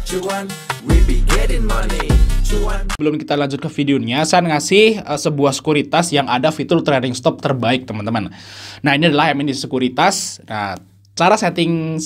Cuan, we be getting money. Sebelum kita lanjut ke videonya, saya ngasih sebuah sekuritas yang ada fitur trading stop terbaik, teman-teman. Nah, ini adalah MND sekuritas. Nah, cara setting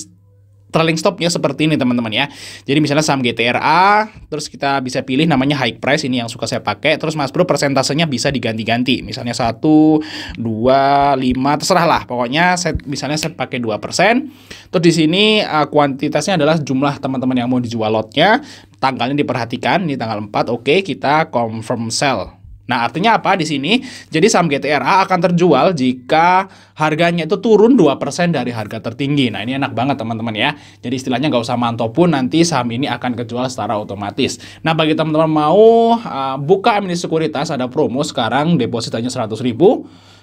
trailing stopnya seperti ini, teman-teman ya. Jadi misalnya saham GTRA, terus kita bisa pilih namanya high price, ini yang suka saya pakai. Terus Mas Bro persentasenya bisa diganti-ganti. Misalnya 1, 2, 5, terserah lah. Pokoknya misalnya saya pakai 2%. Terus di sini kuantitasnya adalah jumlah teman-teman yang mau dijual lotnya. Tanggalnya diperhatikan, ini tanggal 4. Oke, kita confirm sell. Nah, artinya apa di sini? Jadi saham GTRA akan terjual jika harganya itu turun 2% dari harga tertinggi. Nah, ini enak banget teman-teman ya. Jadi istilahnya nggak usah mantau pun, nanti saham ini akan kejual secara otomatis. Nah, bagi teman-teman mau buka MND sekuritas, ada promo sekarang, deposit hanya 100.000.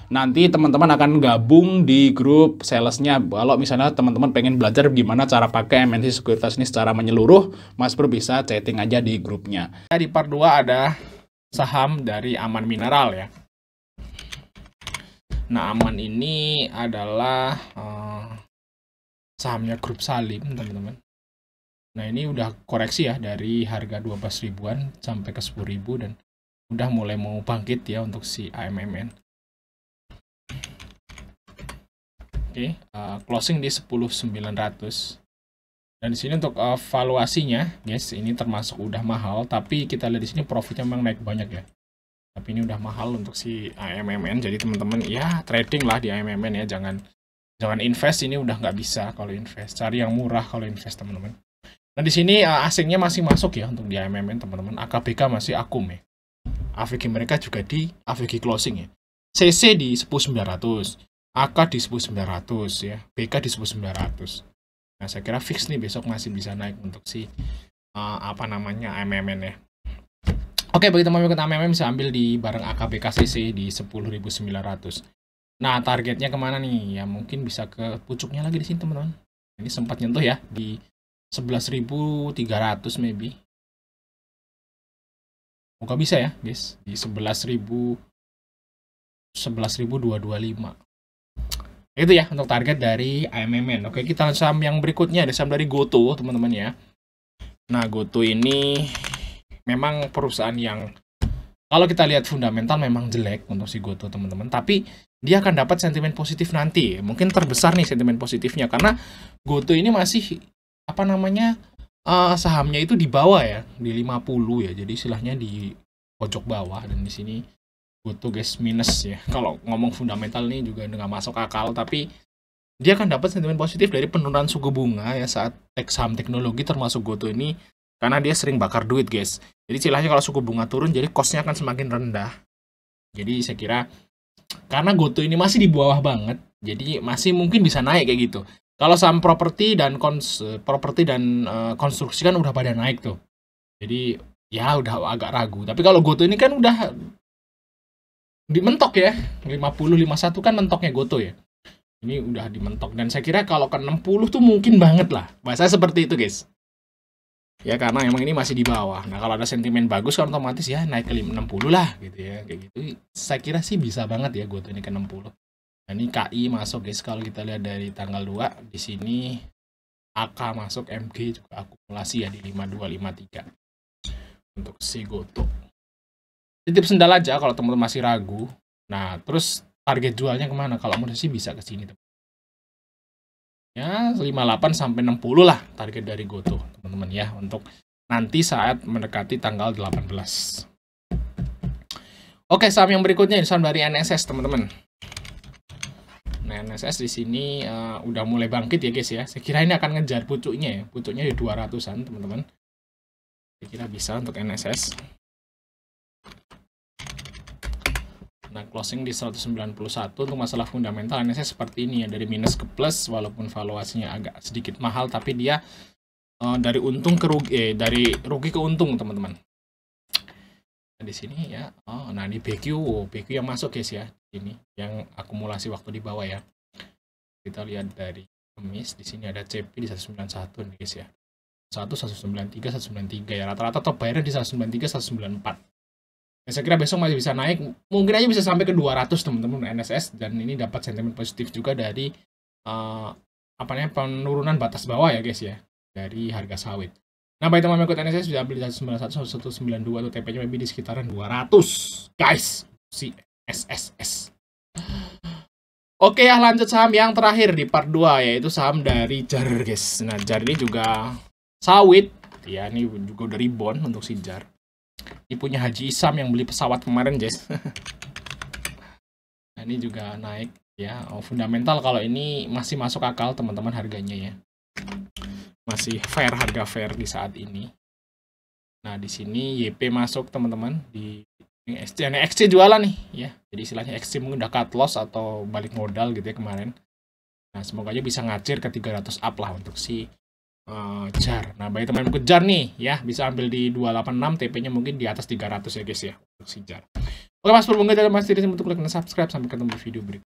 Nanti teman-teman akan gabung di grup salesnya. Kalau misalnya teman-teman pengen belajar gimana cara pakai MND sekuritas ini secara menyeluruh, Mas Bro bisa chatting aja di grupnya. Di part 2 ada saham dari Aman Mineral ya. Nah, Aman ini adalah sahamnya grup Salim, teman-teman. Nah, ini udah koreksi ya dari harga 12 ribuan sampai ke 10 ribu dan udah mulai mau bangkit ya untuk si AMMN. Oke, closing di 10.900. Dan di sini untuk valuasinya, guys, ini termasuk udah mahal, tapi kita lihat di sini profitnya memang naik banyak ya. Tapi ini udah mahal untuk si AMMN, jadi teman-teman ya trading lah di AMMN ya, jangan invest, ini udah nggak bisa kalau invest, cari yang murah kalau invest teman-teman. Nah di sini asingnya masih masuk ya untuk di AMMN teman-teman, AKBK masih akum ya, AVG mereka juga di AVG closing ya, CC di 10.900, AK di 10.900 ya, BK di 10.900. Nah, saya kira fix nih besok masih bisa naik untuk si AMMN ya. Oke, bagi teman-teman ikut AMMN bisa ambil di bareng AKBKCC di 10.900. Nah, targetnya kemana nih? Ya mungkin bisa ke pucuknya lagi di sini teman-teman. Ini sempat nyentuh ya di 11.300 maybe. Moga bisa ya, guys. Di 11.225. Itu ya untuk target dari AMMN. Oke, kita lihat saham yang berikutnya, ada saham dari GoTo teman-teman ya. Nah, GoTo ini memang perusahaan yang kalau kita lihat fundamental memang jelek untuk si GoTo teman-teman, tapi dia akan dapat sentimen positif nanti. Mungkin terbesar nih sentimen positifnya karena GoTo ini masih sahamnya itu di bawah ya, di 50 ya. Jadi istilahnya di pojok bawah, dan di sini GoTo guys minus ya. Kalau ngomong fundamental nih juga nggak masuk akal, tapi dia akan dapat sentimen positif dari penurunan suku bunga ya saat saham teknologi termasuk GoTo ini, karena dia sering bakar duit guys. Jadi istilahnya kalau suku bunga turun, jadi cost-nya akan semakin rendah. Jadi saya kira karena GoTo ini masih di bawah banget, jadi masih mungkin bisa naik kayak gitu. Kalau saham properti dan konstruksi kan udah pada naik tuh. Jadi ya udah agak ragu. Tapi kalau GoTo ini kan udah dimentok ya, 50-51 kan mentoknya GoTo ya. Ini udah dimentok, dan saya kira kalau ke 60 tuh mungkin banget lah. Bahasa seperti itu guys. Ya karena emang ini masih di bawah. Nah kalau ada sentimen bagus kan otomatis ya naik ke 60 lah gitu ya. Kayak gitu saya kira sih bisa banget ya GoTo ini ke 60. Nah ini KI masuk guys, kalau kita lihat dari tanggal 2 di sini AK masuk, MG juga akumulasi ya di 5253 untuk si GoTo. Titip sendal aja kalau teman-teman masih ragu. Nah, terus target jualnya kemana? Kalau menurut sih bisa ke sini, teman. Ya, 58 sampai 60 lah target dari GoTo, teman-teman ya, untuk nanti saat mendekati tanggal 18. Oke, saham yang berikutnya ini saham dari NSS, teman-teman. Nah, NSS di sini udah mulai bangkit ya, guys ya. Saya kira ini akan ngejar pucuknya ya. Pucuknya di 200-an, teman-teman. Saya kira bisa untuk NSS. Nah, closing di 191. Untuk masalah fundamental NSS seperti ini ya, dari minus ke plus walaupun valuasinya agak sedikit mahal, tapi dia dari untung ke rugi, dari rugi ke untung teman-teman. Nah, di sini ya. Nah ini BQ yang masuk guys ya. Ini yang akumulasi waktu di bawah ya. Kita lihat dari Kamis, di sini ada CP di 191 nih guys ya. 193 ya, rata-rata top buyer di 193 194. Saya kira besok masih bisa naik, mungkin aja bisa sampai ke 200 teman-teman NSS, dan ini dapat sentimen positif juga dari penurunan batas bawah ya guys ya dari harga sawit. Nah, bagi teman-teman ikut NSS sudah beli 191, 192 tuh TP-nya maybe di sekitaran 200 guys si SSS. Oke ya, lanjut saham yang terakhir di part 2 yaitu saham dari JAR guys. Nah, JAR ini juga sawit ya, ini juga udah rebound untuk si JAR. Ini punya Haji Isam yang beli pesawat kemarin guys. Nah, ini juga naik ya. Fundamental kalau ini masih masuk akal teman-teman harganya ya. Masih fair, harga fair di saat ini. Nah, di sini YP masuk teman-teman di XC jualan nih ya. Jadi istilahnya XC mungkin udah cut loss atau balik modal gitu ya kemarin. Nah, semoga aja bisa ngacir ke 300 up lah untuk si JAR. Nah, bagi teman-teman kejar nih ya, bisa ambil di 286, TP-nya mungkin di atas 300 ya guys ya untuk si JAR. Oke mas, berbunga dan mas diri untuk like dan subscribe. Sampai ketemu di video berikutnya.